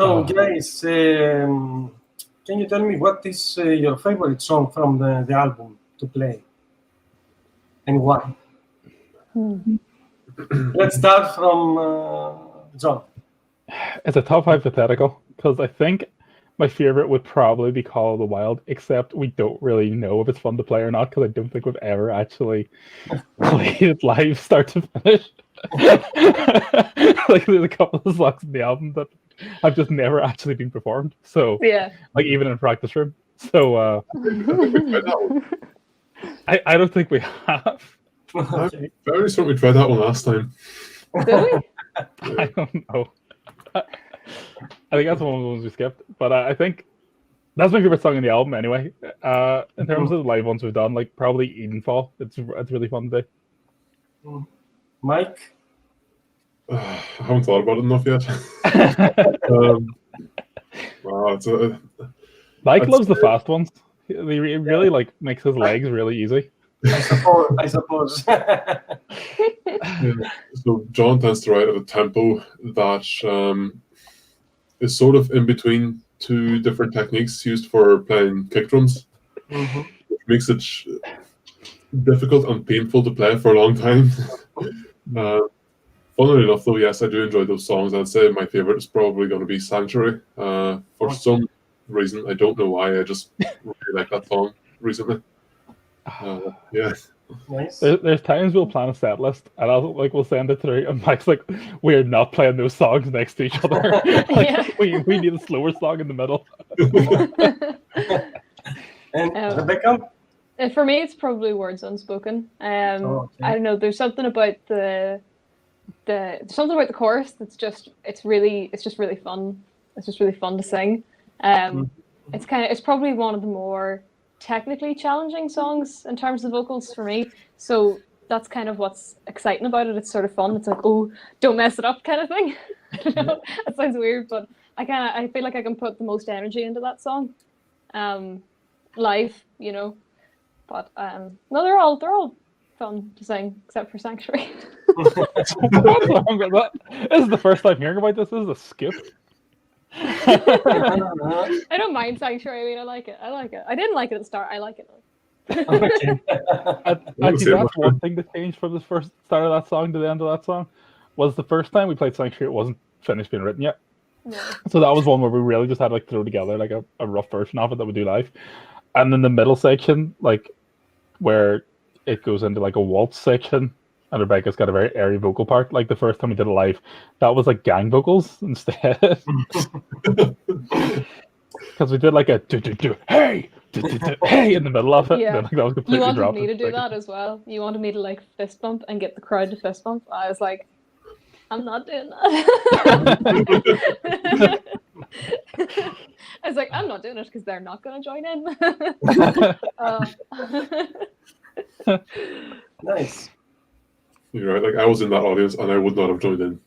So, guys, can you tell me what is your favorite song from the album to play, and why? Let's start from John. It's a tough hypothetical because I think my favorite would probably be Call of the Wild, except we don't really know if it's fun to play or not because I don't think we've ever actually played it live start to finish. Like there's a couple of songs in the album that have just never actually been performed. So like even in a practice room. So I don't think we have. I'm very certain we tried that one last time. Did we? I don't know. I think that's one of the ones we skipped. But I think that's my favorite song in the album anyway. In terms of the live ones we've done, like probably Edenfall. It's really fun to do. Mike? I haven't thought about it enough yet. Mike loves the fast ones. He really like makes his legs really easy. I suppose. So John tends to write at a tempo that is sort of in between two different techniques used for playing kick drums, which makes it difficult and painful to play for a long time. Funnily enough, though, yes, I do enjoy those songs. I'd say my favorite is probably going to be Sanctuary. For some reason, I don't know why, I just really like that song recently. Yeah. Nice. There's times we'll plan a set list and we'll send it through and Mike's like, we're not playing those songs next to each other. We need a slower song in the middle. And Rebecca? For me, it's probably Words Unspoken. I don't know. There's something about the chorus that's just really fun. It's just really fun to sing. It's probably one of the more technically challenging songs in terms of vocals for me. So that's kind of what's exciting about it. It's sort of fun. It's like, oh, don't mess it up kind of thing. I don't know. That sounds weird, but I feel like I can put the most energy into that song. Live, you know. But no, they're all fun to sing except for Sanctuary. What's wrong with that? This is the first time hearing about this. This is a skip. I don't mind Sanctuary. I mean, I like it. I didn't like it at the start. I like it now. Actually, that's one thing that changed from the first start of that song to the end of that song. Was the first time we played Sanctuary, it wasn't finished being written yet. No. So that was one where we really just had to like throw together like a rough version of it that we do live. And then the middle section, like where it goes into like a waltz section, and Rebecca's got a very airy vocal part. Like the first time we did it live, that was like gang vocals instead. Because we did like a hey in the middle of it. Yeah. Then, like, that was completely You wanted dropped. me to do that as well. You wanted me to like fist bump and get the crowd to fist bump. I was like, I'm not doing that. I was like, I'm not doing it because they're not going to join in. Nice. You're right. Like I was in that audience and I would not have joined in.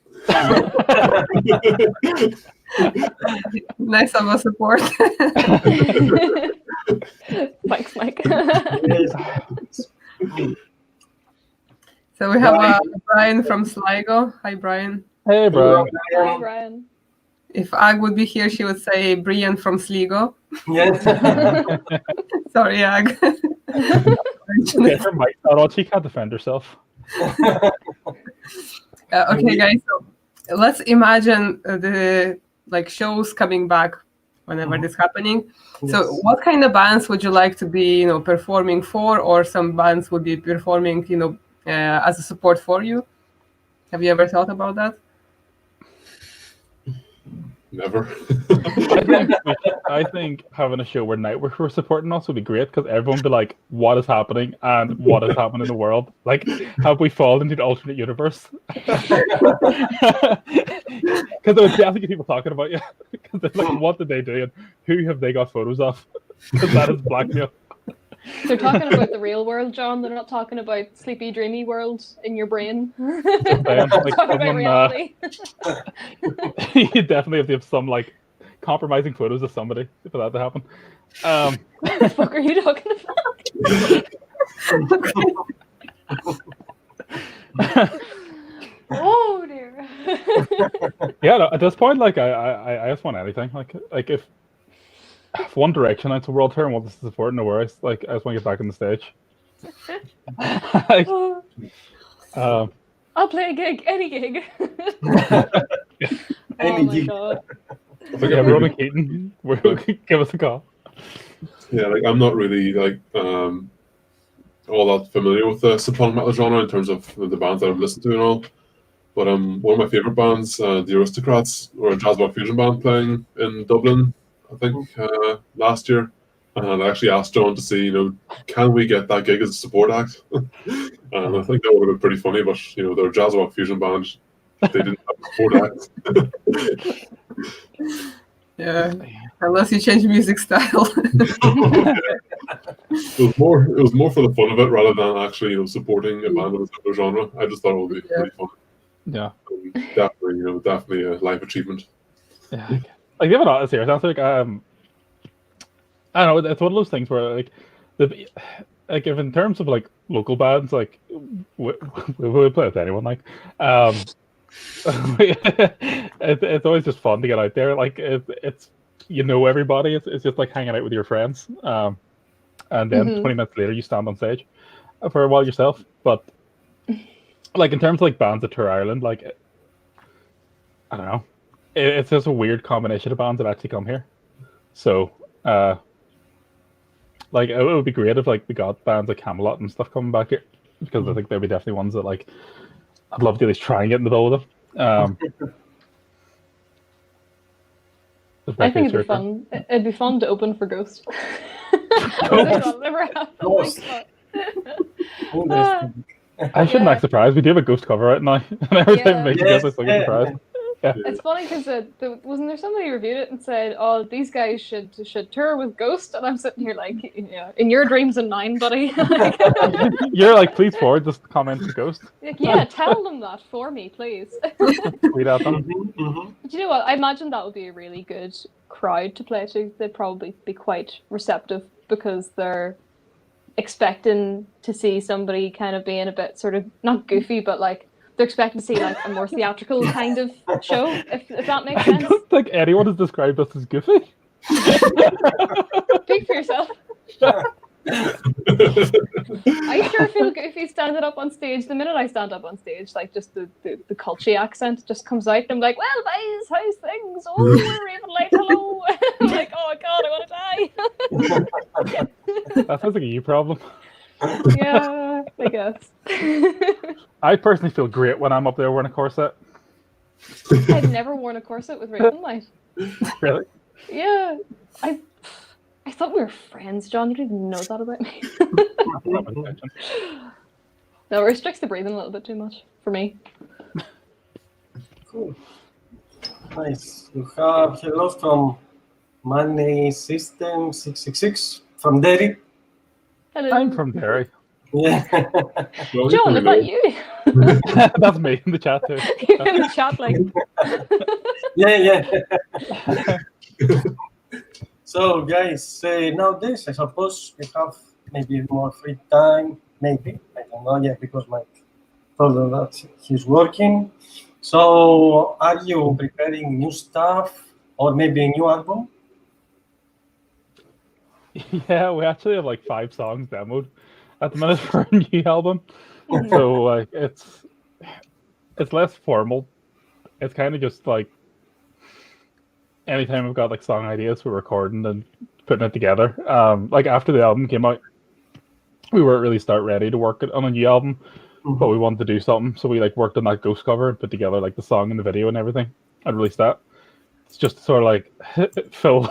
Nice of a support. Thanks, Mike. So we have Brian from Sligo. Hi, Brian. Hey, Brian. Hi, Brian. If Ag would be here, she would say Brian from Sligo. Yes. Sorry, Ag. Yeah, her mic's not on. She can't defend herself. Okay, guys. So let's imagine the shows coming back whenever this happening. Yes. So, what kind of bands would you like to be, performing for, or some bands would be performing, as a support for you? Have you ever thought about that? Never. I think having a show where Nightwish were supporting us would be great because everyone would be like, what is happening and what is happening in the world? Like, have we fallen into an alternate universe? Because there would definitely be people talking about you. Because they're like, what did they do and who have they got photos of? Because that is blackmail. They're talking about the real world, John. They're not talking about sleepy, dreamy worlds in your brain. They're talking about reality. You definitely have to have some compromising photos of somebody for that to happen. What the fuck are you talking about? Oh dear. Yeah, no, this point, like I just want anything. Like if One Direction out to World Tour and want to support, no worries. Like I just want to get back on the stage. Like, I'll play a gig, any gig. Any my gig. god. I think yeah, I'm Ronan really, Keaton, give us a call. yeah, like I'm not really like all that familiar with the symphonic metal genre in terms of the bands that I've listened to and all. But one of my favorite bands, the Aristocrats, were a jazz rock fusion band playing in Dublin, I think, last year. And I actually asked John to see, can we get that gig as a support act? And I think that would have been pretty funny, but they're a jazz rock fusion band. They didn't have a support act. Yeah, unless you change music style. It was more for the fun of it rather than actually supporting a band of a similar genre. I just thought it would be pretty fun. Yeah, Definitely a life achievement. yeah. Like give it a serious answer. Like, I don't know. It's one of those things where like if in terms of like local bands, like we would play with anyone. Like, it's always just fun to get out there. Like it's everybody. It's just like hanging out with your friends. And then 20 minutes later you stand on stage for a while yourself. But like in terms of like bands that tour Ireland, like I don't know, it's just a weird combination of bands that actually come here. So like it would be great if like we got bands like Camelot and stuff coming back here, because I think there'd be definitely ones that like I'd love to at least try and get in the bill with them. I think it'd be fun. It'd be fun to open for Ghost. That'll never happen. Ghost. I shouldn't act surprised. We do have a Ghost cover right now, and every time we make it, it's like a surprise. Yeah. It's funny because wasn't there somebody who reviewed it and said, "Oh, these guys should tour with Ghost," and I'm sitting here like, in your dreams and mine, buddy. You're like, please forward this comment to Ghost. Like, yeah, tell them that for me, please. Tweet at them. But you know what? I imagine that would be a really good crowd to play to. They'd probably be quite receptive because they're expecting to see somebody kind of being a bit sort of not goofy, but like they're expecting to see like a more theatrical kind of show, if that makes sense. I don't think anyone has described us as goofy. Speak for yourself. I sure feel goofy standing up on stage. The minute I stand up on stage, like just the culture accent just comes out, and I'm like, "Well, guys, how's things? Oh, we're Ravenlight, hello." I'm like, "Oh my god, I want to die." That sounds like a you problem. Yeah, I guess. I personally feel great when I'm up there wearing a corset. I've never worn a corset with Ravenlight. Really? Yeah, I thought we were friends, John. You didn't know that about me. No, it restricts the breathing a little bit too much for me. Cool. Nice. You have hello from Money System 666 from Derry. Hello. I'm from Derry. Yeah. Well, John, is that you? That's me in the chat too. In the chat, like. Yeah. So, guys, nowadays, I suppose you have maybe more free time. Maybe. I don't know yet because Mike told us that he's working. So, are you preparing new stuff or maybe a new album? Yeah, we actually have like 5 songs demoed at the minute for a new album. So like it's less formal. It's kind of just like anytime we've got like song ideas, we're recording and putting it together. Like after the album came out, we weren't really ready to work on a new album, but we wanted to do something, so we like worked on that Ghost cover and put together like the song and the video and everything and released that. It's just sort of like full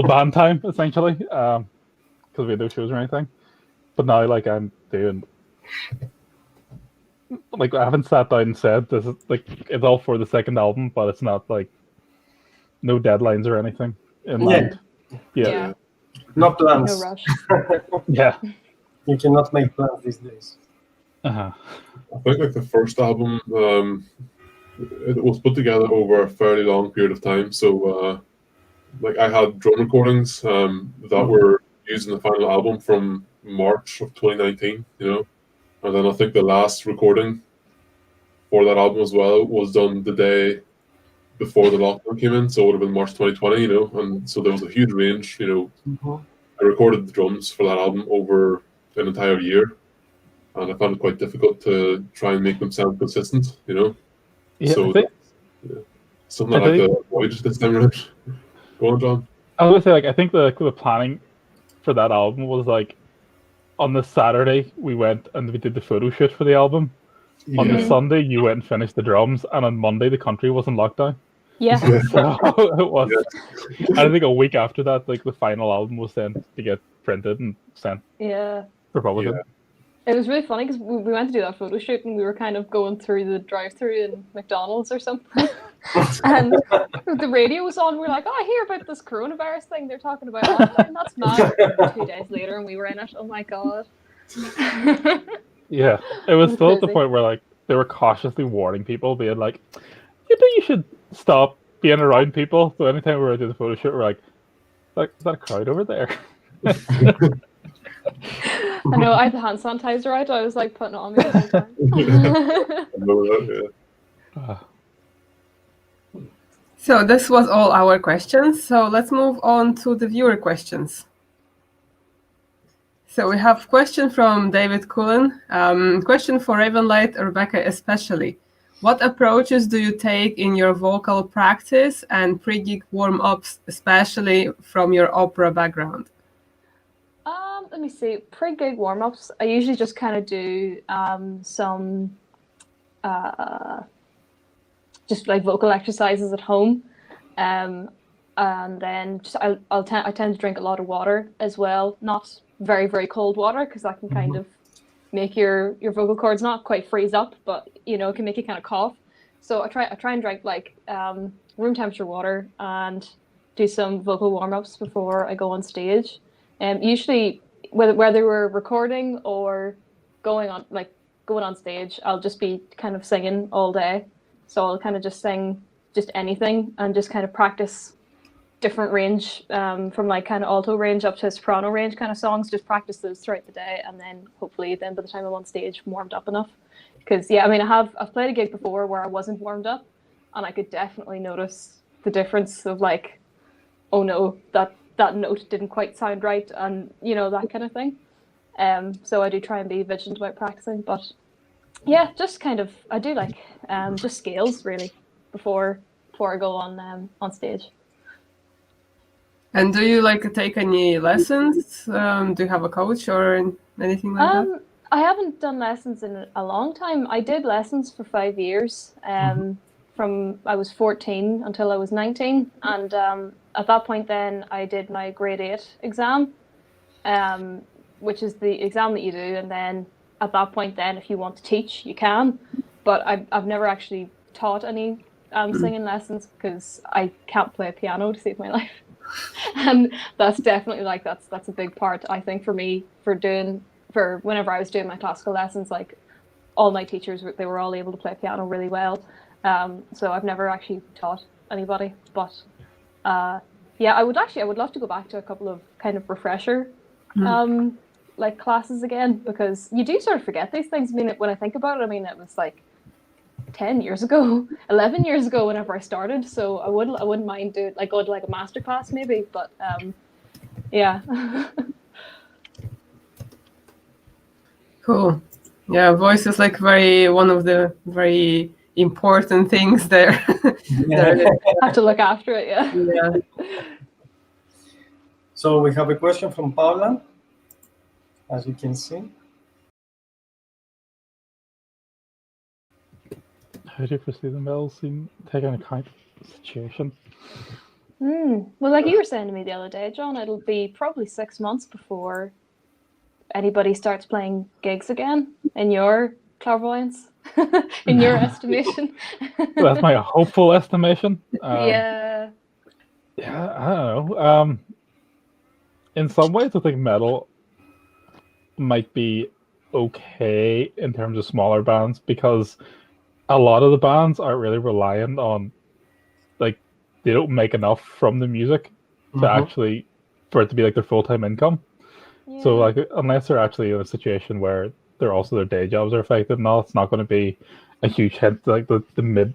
band time essentially, because we had no shows or anything. But now like I'm doing, like I haven't sat down and said this is like it's all for the second album, but it's not like no deadlines or anything in mind. Yeah. No plans. No rush. Yeah. You cannot make plans these days. Uh-huh. I think like the first album, it was put together over a fairly long period of time. So like I had drum recordings that were used in the final album from March of 2019, and then I think the last recording for that album as well was done the day before the lockdown came in, so it would have been March 2020, and so there was a huge range, I recorded the drums for that album over an entire year, and I found it quite difficult to try and make them sound consistent, Yeah, so I think, something I like to avoid this time around. Go on, John. I was gonna say, I think the planning for that album was on the Saturday we went and we did the photo shoot for the album. Yeah. On the Sunday you went and finished the drums, and on Monday the country was in lockdown. Yeah. So it was. Yeah. I think a week after that, the final album was sent to get printed and sent. Yeah. For publishing. Yeah. It was really funny because we went to do that photo shoot and we were kind of going through the drive-through in McDonald's or something, and the radio was on. We're like, "Oh, I hear about this coronavirus thing they're talking about lockdown. That's mad." 2 days later, and we were in it. Oh my god! Yeah, it was still at the Crazy. point where they were cautiously warning people, being like, you should stop being around people. So anytime we were doing the photo shoot, we're like, is that a crowd over there? I know, I had the hand sanitizer out. I was putting it on me the whole time. I remember that, So this was all our questions. So let's move on to the viewer questions. So we have a question from David Cullen. Question for Ravenlight, Rebecca especially. What approaches do you take in your vocal practice and pre-gig warm-ups, especially from your opera background? Let me see. Pre-gig warm-ups, I usually just kind of do some just vocal exercises at home, and then I tend to drink a lot of water as well. Not very, very cold water, because that can kind of make your vocal cords not quite freeze up, but it can make you kind of cough. So I try and drink room temperature water and do some vocal warm-ups before I go on stage. Usually, whether we're recording or going on stage, I'll just be kind of singing all day. So I'll kind of just sing just anything and just kind of practice different range, from kind of alto range up to soprano range kind of songs. Just practice those throughout the day, and then hopefully by the time I'm on stage, I'm warmed up enough. Because I've played a gig before where I wasn't warmed up, and I could definitely notice the difference of oh no, that note didn't quite sound right, and that kind of thing. So I do try and be vigilant about practicing, but yeah, just kind of I do just scales really before I go on stage. And do you take any lessons? Do you have a coach or anything like that? I haven't done lessons in a long time. I did lessons for 5 years, from I was 14 until I was 19, and at that point then I did my grade 8 exam, which is the exam that you do, and then at that point then if you want to teach you can, but I've never actually taught any singing lessons because I can't play piano to save my life. And that's definitely that's a big part, I think, for me, for whenever I was doing my classical lessons, all my teachers, they were all able to play piano really well. So I've never actually taught anybody, but yeah, I would love to go back to a couple of kind of refresher classes again, because you do sort of forget these things. When I think about it, it was 10 years ago, 11 years ago whenever I started, so I wouldn't mind going to a master class maybe, but yeah. Cool. Yeah, voice is one of the very important things there. Have to look after it. Yeah. So we have a question from Paula, as you can see. How do you foresee the metal scene taking account of the situation? Well, like you were saying to me the other day, John, it'll be probably 6 months before anybody starts playing gigs again, in your clairvoyance, in your estimation. Well, that's my hopeful estimation. Yeah. Yeah, I don't know. In some ways, I think metal might be okay in terms of smaller bands, because a lot of the bands aren't really reliant on, they don't make enough from the music to actually, for it to be their full-time income. Yeah. So unless they're actually in a situation where they're also their day jobs are affected and all, it's not going to be a huge hit to the mid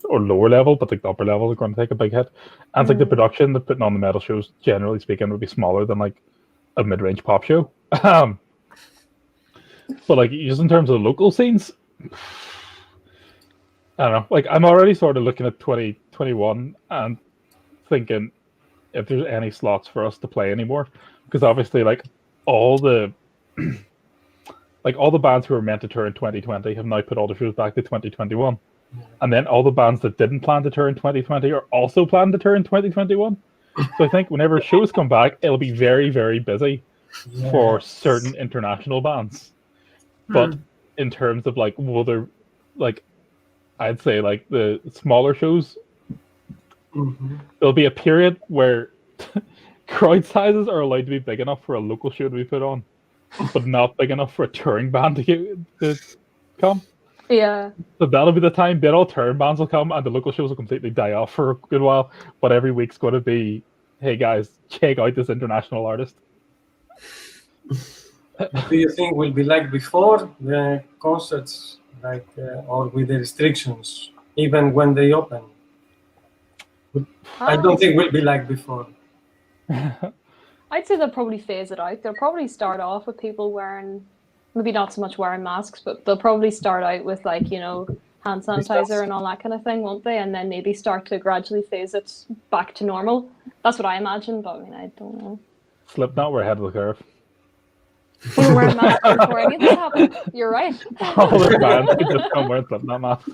or lower level, but like the upper level are going to take a big hit. And it's like the production they're putting on the metal shows, generally speaking, would be smaller than like a mid-range pop show. But like just in terms of local scenes, I don't know. Like I'm already sort of looking at 2021 and thinking if there's any slots for us to play anymore, because obviously like all the bands who were meant to tour in 2020 have now put all the shows back to 2021. And then all the bands that didn't plan to tour in 2020 are also planning to tour in 2021. So I think whenever shows come back, it'll be very, very busy for certain international bands. But in terms of like, well, like, I'd say like the smaller shows, there'll be a period where crowd sizes are allowed to be big enough for a local show to be put on, but not big enough for a touring band to come. Yeah. So that'll be the time. Then all touring bands will come, and the local shows will completely die off for a good while. But every week's going to be, hey guys, check out this international artist. Do you think will be like before the concerts, like or with the restrictions, even when they open? I don't think will be like before. I'd say they'll probably phase it out. They'll probably start off with people wearing, maybe not so much wearing masks, but they'll probably start out with like, you know, hand sanitizer and all that kind of thing, won't they? And then maybe start to gradually phase it back to normal. That's what I imagine, but I mean, I don't know. Slipknot were ahead of the curve. We were wearing masks before any of this happened. You're right. All the bands could just come wearing Slipknot masks.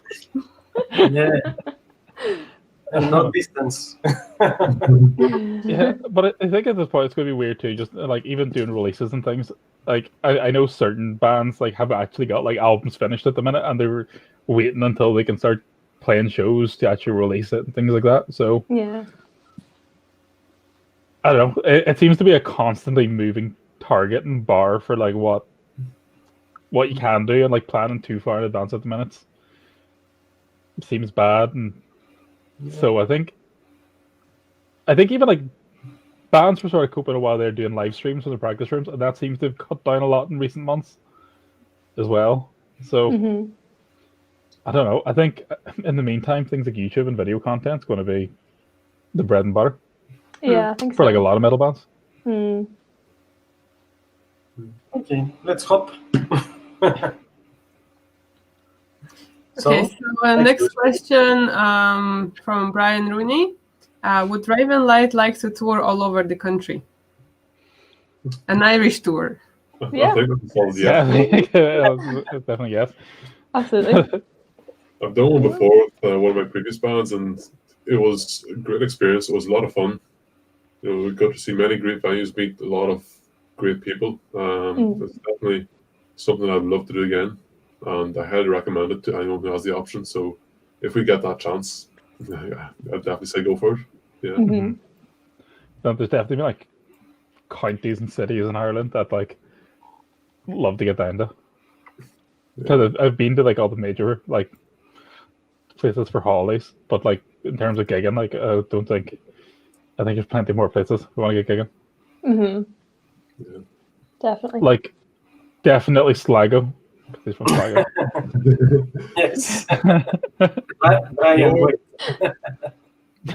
Yeah. And not distance. Yeah, but I think at this point it's going to be weird too. Just like even doing releases and things. Like I know certain bands like have actually got like albums finished at the minute, and they were waiting until they can start playing shows to actually release it and things like that. So yeah, I don't know. It seems to be a constantly moving target and bar for like what you can do, and like planning too far in advance at the minute seems bad. And so I think even like bands were sort of coping while they're doing live streams from the practice rooms, and that seems to have cut down a lot in recent months as well. So I don't know. I think in the meantime, things like YouTube and video content is going to be the bread and butter. Yeah, I think so. For like a lot of metal bands. Okay, let's hop. Okay, so next question from Brian Rooney. Would Ravenlight like to tour all over the country? An Irish tour? Yeah. I think that's all, yeah. Definitely yes. Absolutely. I've done one before with one of my previous bands, and it was a great experience. It was a lot of fun. You know, we got to see many great venues, meet a lot of great people. It's definitely something I'd love to do again. And I highly recommend it to anyone who has the option. So if we get that chance, I'd definitely say go for it. Yeah. There's definitely been like counties and cities in Ireland that like love to get down to. Because I've been to like all the major like places for holidays, but like in terms of gigging, like I think there's plenty more places who want to get gigging. Yeah. Definitely. Like definitely Sligo. He's from Sligo. Yes. Brian,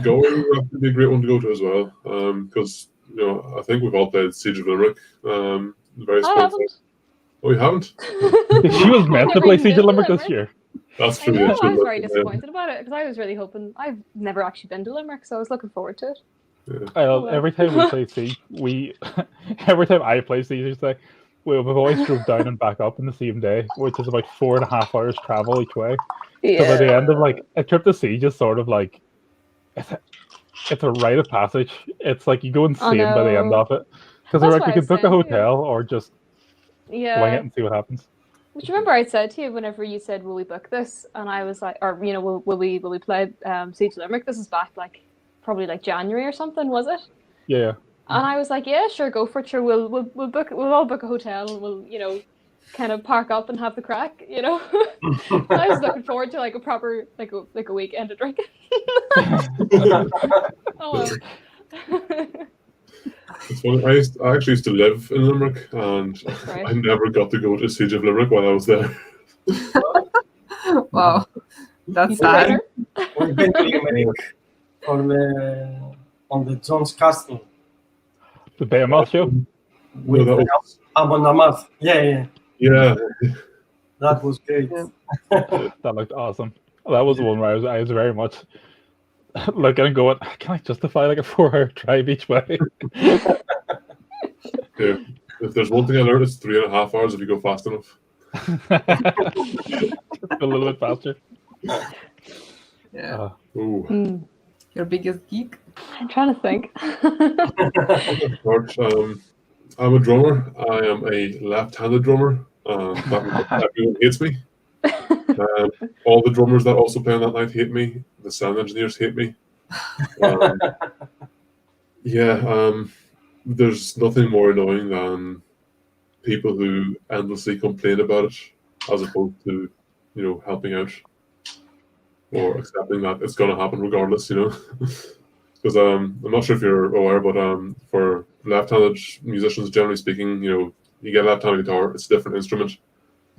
Galway would be a great one to go to as well, because you know I think we've all played Siege of Limerick. Very I haven't. Oh, you haven't? She was meant to play Siege of Limerick this year. That's I true. know, yeah, I was very disappointed about it because I was really hoping. I've never actually been to Limerick, so I was looking forward to it. Yeah. Every time we play Siege, every time I play Siege, we've always drove down and back up in the same day, which is about 4.5 hours travel each way. Yeah. So by the end of like a trip to Siege is sort of like it's a rite of passage. It's like you go insane by the end of it because That's like what you I can was book a saying, hotel or just wing it Yeah. and see what happens. Which remember I said to you whenever you said, "Will we book this?" And I was like, or you know, will we play Siege of Limerick? This is back like probably like January or something, was it? Yeah. And I was like, yeah, sure, go for it. Sure, we'll all book a hotel and we'll, you know, kind of park up and have the crack, you know. I was looking forward to like a proper like a weekend of drinking. Oh well. It's funny. I actually used to live in Limerick, and Right. I never got to go to Siege of Limerick while I was there. Wow. That's Better. sad. We've been to Limerick for on the John's Castle The Behemoth show. with that was, Amon Amarth. Yeah, yeah. that was great. Yeah. That looked awesome. That was the one where I was very much looking and going, can I justify like a 4-hour drive each way? Yeah. If there's one thing I learned, it's 3.5 hours if you go fast enough. A little bit faster. Yeah. Ooh. Your biggest geek? I'm trying to think. George, I'm a drummer. I am a left-handed drummer. That means everyone hates me. All the drummers that also play on that night hate me. The sound engineers hate me. There's nothing more annoying than people who endlessly complain about it, as opposed to, helping out or accepting that it's going to happen regardless. Because I'm not sure if you're aware, but for left-handed musicians, generally speaking, you get a left-handed guitar, it's a different instrument.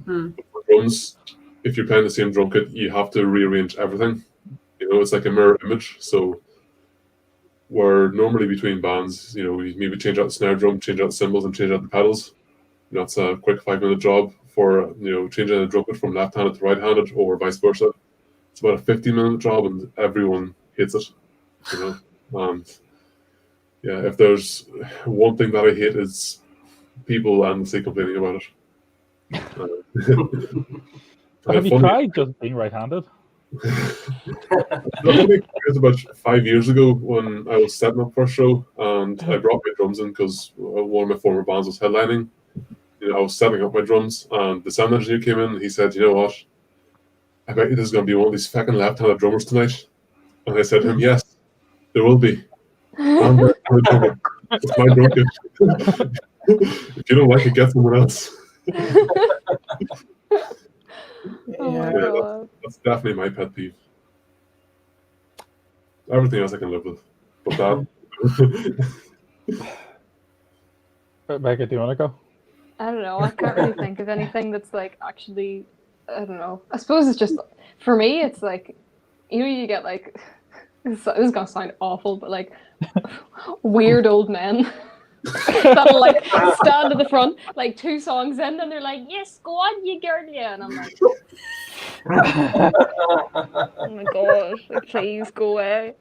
Hmm. For drums, if you're playing the same drum kit, you have to rearrange everything. It's like a mirror image. So where normally between bands, you maybe change out the snare drum, change out the cymbals, and change out the pedals. That's a quick 5-minute job. For changing the drum kit from left-handed to right-handed, or vice versa, it's about a 15-minute job, and everyone hates it. And if there's one thing that I hate, is people endlessly complaining about it. Have you tried just being right-handed? It was about 5 years ago when I was setting up for a show, and I brought my drums in because one of my former bands was headlining. I was setting up my drums, and the sound engineer came in and he said, "You know what? I bet you there's going to be one of these fucking left-handed drummers tonight." And I said to him, "Yes, there will be. I'm the left-handed drummer. It's my drum kit. If you don't like it, get someone else." Oh my Yeah. God. That's definitely my pet peeve. Everything else I can live with, but that. Rebecca, do you want to go? I don't know. I can't really think of anything that's like actually. I don't know. I suppose it's just for me. It's like you get like this is gonna sound awful, but like weird old men that'll like stand at the front like 2 songs in, and they're like, "Yes, go on, you girl, yeah," and I'm like, "Oh my gosh, like, please go away."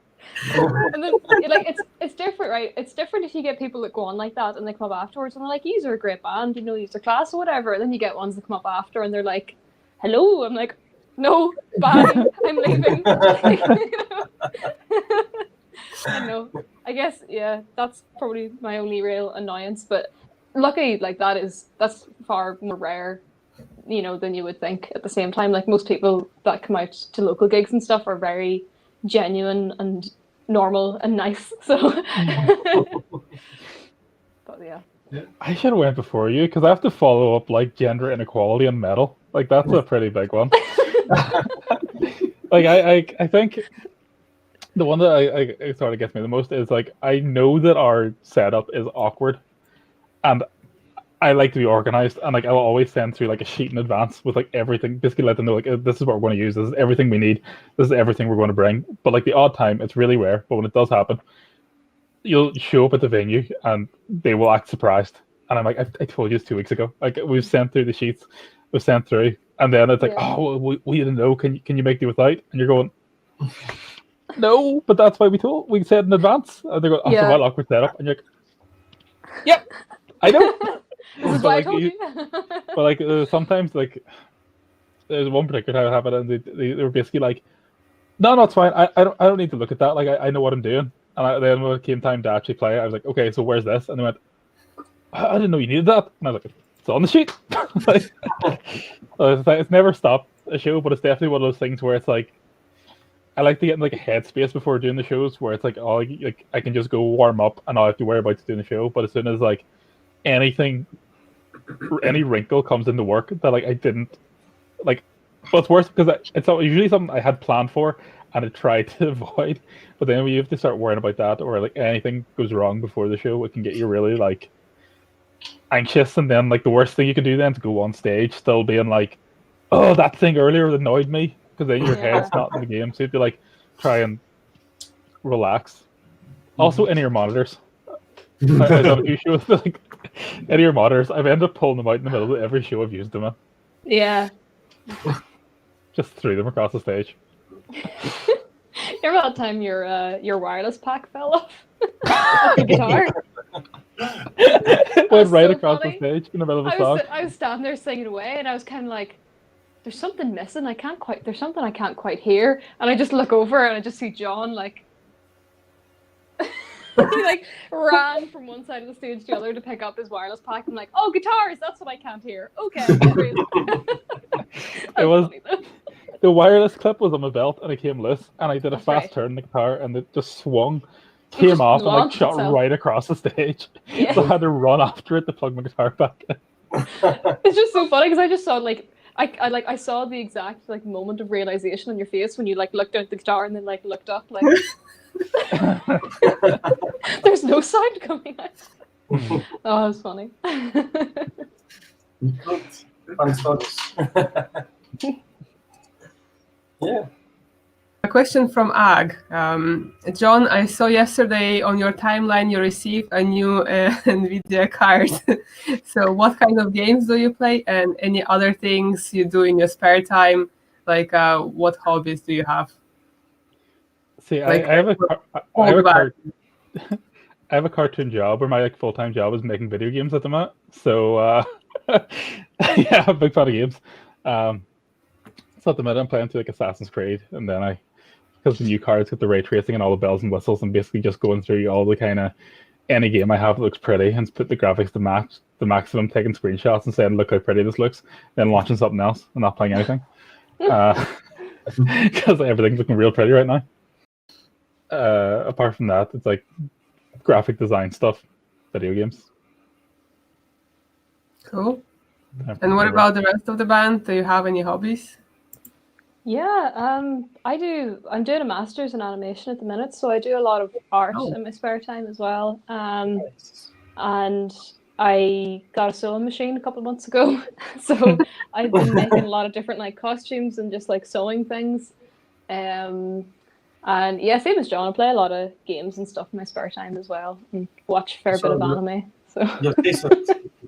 And then like it's different, right? It's different if you get people that go on like that and they come up afterwards and they're like, "These are a great band, these are class or whatever." And then you get ones that come up after and they're like, "Hello." I'm like, "No, bye, I'm leaving." I know. I guess that's probably my only real annoyance. But luckily, like that's far more rare, than you would think. At the same time, like most people that come out to local gigs and stuff are very genuine and normal and nice. So, but yeah. I should have went before you because I have to follow up like gender inequality and metal. Like that's a pretty big one. Like I think the one that I sort of gets me the most is like I know that our setup is awkward, and I like to be organized, and like I will always send through like a sheet in advance with like everything, basically let them know like this is what we're going to use, this is everything we need, this is everything we're going to bring. But like the odd time, it's really rare, but when it does happen, you'll show up at the venue and they will act surprised, and I'm like, I told you this 2 weeks ago. Like we've sent through the sheets, we've sent through, and then it's like, oh, we didn't know. Can you make do without? And you're going, no, but that's why we said in advance. And they're going, oh, so well awkward setup, and you're like, yep, I know. This is why I told you. But like sometimes like there's one particular time it happened, and they were basically like, no, it's fine. I don't need to look at that. Like I know what I'm doing. And then when it came time to actually play, I was like, okay, so where's this? And they went, I didn't know you needed that. And I was like, it's on the sheet. Like, it's never stopped a show, but it's definitely one of those things where it's like, I like to get in like a headspace before doing the shows where it's like, oh, like I can just go warm up and all I have to worry about is doing the show. But as soon as like any wrinkle comes into work that like I didn't like, well, it's worse because it's usually something I had planned for and I tried to avoid. But then when you have to start worrying about that, or like anything goes wrong before the show, it can get you really like anxious. And then like the worst thing you can do then is go on stage still being like, oh, that thing earlier that annoyed me. because then your head's not in the game, so you have to like try and relax. Also, in-ear monitors. I've done a few shows like in-ear monitors. I've ended up pulling them out in the middle of every show I've used them in. Yeah. Just threw them across the stage. You remember that time your wireless pack fell off of the guitar? It went right so across funny. the stage in the middle of a song. I was standing there singing away, and I was kind of like, "There's something missing. There's something I can't quite hear." And I just look over and I just see John like. He like ran from one side of the stage to the other to pick up his wireless pack. I'm like, "Oh, guitars! That's what I can't hear." Okay. It was the wireless clip was on my belt and it came loose, and I did a fast turn in the guitar and it just swung, came off and like shot right across the stage. Yeah. So I had to run after it to plug my guitar back in. It's just so funny because I just saw like I saw the exact like moment of realization on your face when you like looked at the guitar and then like looked up like. There's no sound coming out. Oh, that was funny. Good. Fun stories. Yeah. A question from Ag. John, I saw yesterday on your timeline you received a new NVIDIA card. So what kind of games do you play, and any other things you do in your spare time? Like what hobbies do you have? See, Like, I have a cartoon job where my like full-time job is making video games at the moment. So yeah, I'm a big fan of games. So at the minute I'm playing through like Assassin's Creed, and then because the new cards get the ray tracing and all the bells and whistles, and basically just going through all the kind of any game I have that looks pretty and put the graphics to match the maximum, taking screenshots and saying look how pretty this looks, then launching something else and not playing anything. Because everything's looking real pretty right now. Apart from that, it's like graphic design stuff, video games. Cool. And what about the rest of the band? Do you have any hobbies? Yeah, I'm doing a master's in animation at the minute, so I do a lot of art in my spare time as well. And I got a sewing machine a couple of months ago, so I've been making a lot of different like costumes and just like sewing things. And yeah, same as John, I play a lot of games and stuff in my spare time as well, and watch a fair bit of anime. So. Your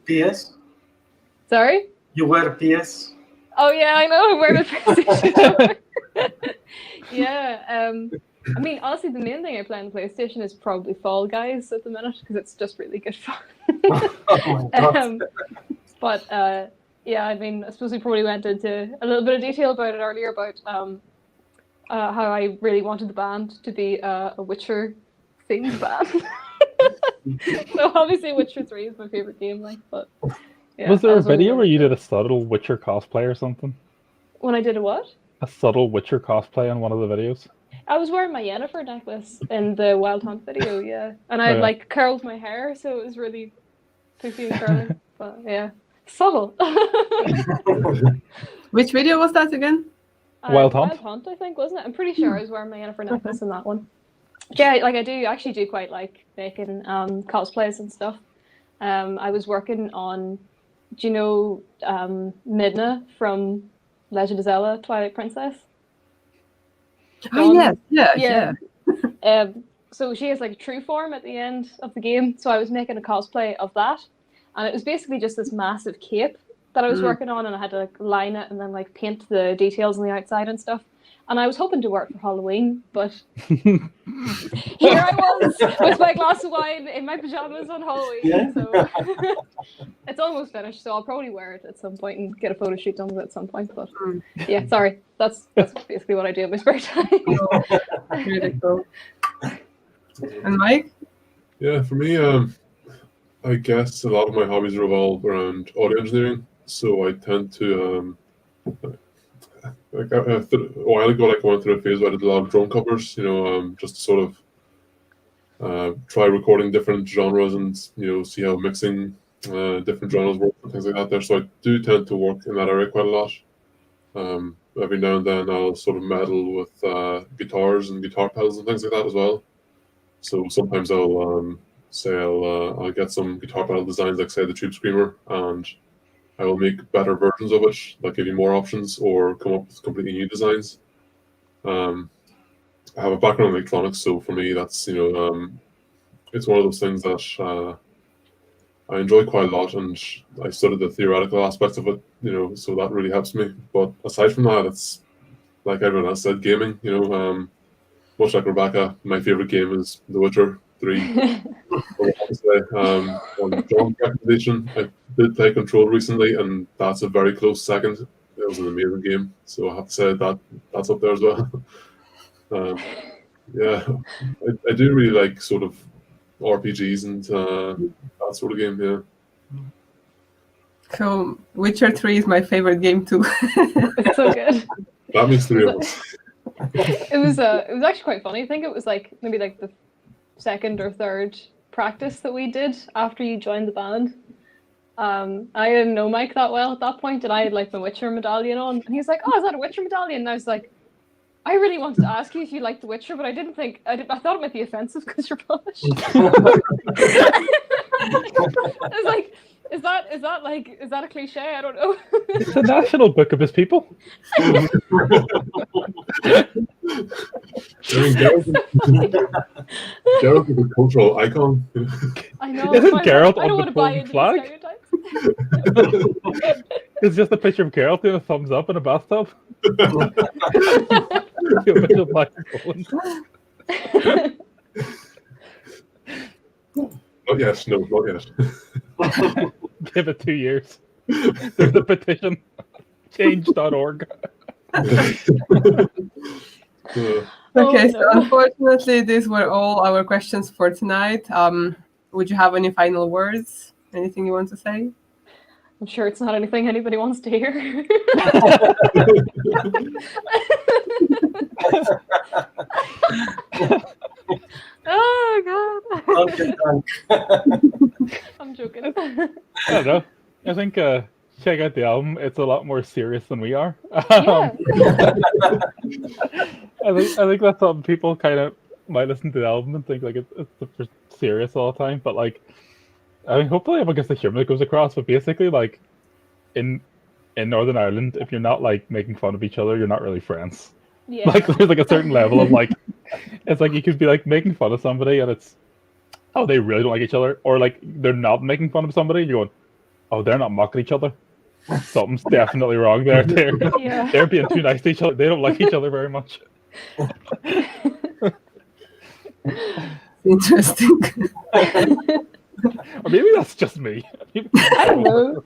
PS? Sorry? You wear PS? Oh yeah, I know. I wear my PlayStation. Yeah. I mean, honestly, the main thing I play on the PlayStation is probably Fall Guys at the minute because it's just really good fun. Oh my God. But yeah, I mean, I suppose we probably went into a little bit of detail about it earlier about how I really wanted the band to be a Witcher themed band. So obviously, Witcher 3 is my favorite game. Like, but yeah, was there a video where you did a subtle Witcher cosplay or something? When I did a what? A subtle Witcher cosplay on one of the videos. I was wearing my Yennefer necklace in the Wild Hunt video, yeah, and I like curled my hair, so it was really poofy and curly. But yeah, subtle. Which video was that again? Wild Hunt? Wild Hunt, I think, wasn't it? I'm pretty sure I was wearing my Yennefer necklace in that one. Yeah, like I actually do quite like making cosplays and stuff. I was working on, do you know Midna from Legend of Zelda: Twilight Princess? Oh yeah. So she has like a true form at the end of the game. So I was making a cosplay of that, and it was basically just this massive cape that I was working on, and I had to like line it and then like paint the details on the outside and stuff. And I was hoping to wear it for Halloween, but here I was with my glass of wine in my pajamas on Halloween. Yeah. So it's almost finished, so I'll probably wear it at some point and get a photo shoot done with it at some point. But yeah, sorry, that's basically what I do in my spare time. Really cool. And Mike? Yeah, for me, I guess a lot of my hobbies revolve around audio engineering. So I tend to a while ago, I went through a phase where I did a lot of drone covers, just to sort of try recording different genres and, see how mixing different genres work and things like that there. So I do tend to work in that area quite a lot. Every now and then I'll sort of meddle with guitars and guitar pedals and things like that as well. So sometimes I'll get some guitar pedal designs, like say the Tube Screamer, and I will make better versions of it that give you more options or come up with completely new designs. I have a background in electronics, so for me, that's it's one of those things that I enjoy quite a lot, and I studied the theoretical aspects of it, so that really helps me. But aside from that, it's like everyone else said, gaming. Much like Rebecca, my favorite game is The Witcher 3. On John's recommendation, I did play Control recently, and that's a very close second. It was an amazing game, so I have to say that's up there as well. Yeah, I do really like sort of RPGs and that sort of game. Yeah. So Witcher 3 is my favorite game too. It's so good. That makes 3 of us. It was actually quite funny. I think it was maybe the second or third practice that we did after you joined the band. I didn't know Mike that well at that point, and I had my Witcher medallion on, and he's like, "Oh, is that a Witcher medallion?" And I was like, "I really wanted to ask you if you liked The Witcher, but I didn't think I thought it might be offensive because you're Polish." I was like, Is that a cliche? I don't know. It's a national book of his people. Geralt is a cultural icon. I know. Isn't Geralt I don't on want the to buy Polish into flag? the stereotypes. It's just a picture of Geralt doing a thumbs up in a bathtub. The official flag of Poland. Not yet, no, not yet. Give it 2 years. There's a petition. Change.org. Okay, so no. unfortunately, these were all our questions for tonight. Would you have any final words? Anything you want to say? I'm sure it's not anything anybody wants to hear. Oh God! Okay, I'm joking. I don't know. I think check out the album. It's a lot more serious than we are. Yeah. I think that's something people kind of might listen to the album and think it's super serious all the time. But I mean, hopefully everyone gets the humor that goes across. But basically, in Northern Ireland, if you're not making fun of each other, you're not really friends. Yeah. There's a certain level of it's you could be making fun of somebody and it's, oh, they really don't like each other, or they're not making fun of somebody and you're going, oh, they're not mocking each other. Something's definitely wrong there. They're being too nice to each other. They don't like each other very much. Interesting. Or maybe that's just me. I don't know.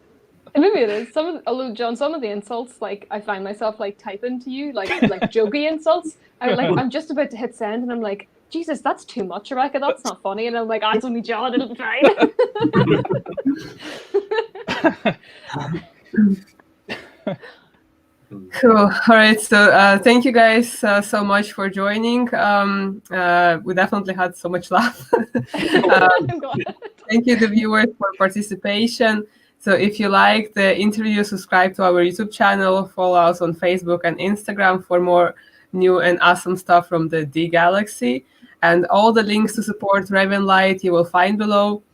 Maybe it is. Although John, some of the insults, I find myself typing to you, like jokey insults. I'm just about to hit send, and I'm like, Jesus, that's too much, Rebecca. That's not funny. And I'm like, it's only John. It'll be fine. Cool. All right. So thank you guys so much for joining. We definitely had so much laugh. I'm glad. Thank you, the viewers, for participation. So if you like the interview, subscribe to our YouTube channel, follow us on Facebook and Instagram for more new and awesome stuff from the D Galaxy. And all the links to support Ravenlight you will find below.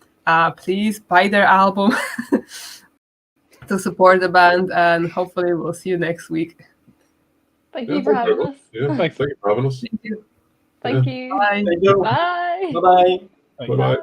Please buy their album to support the band, and hopefully we'll see you next week. Thank you for having us. Yeah, thanks for having us. Thank you. Thank you. Bye. Thank you. Bye. Bye-bye. Thank you. Bye-bye. Bye.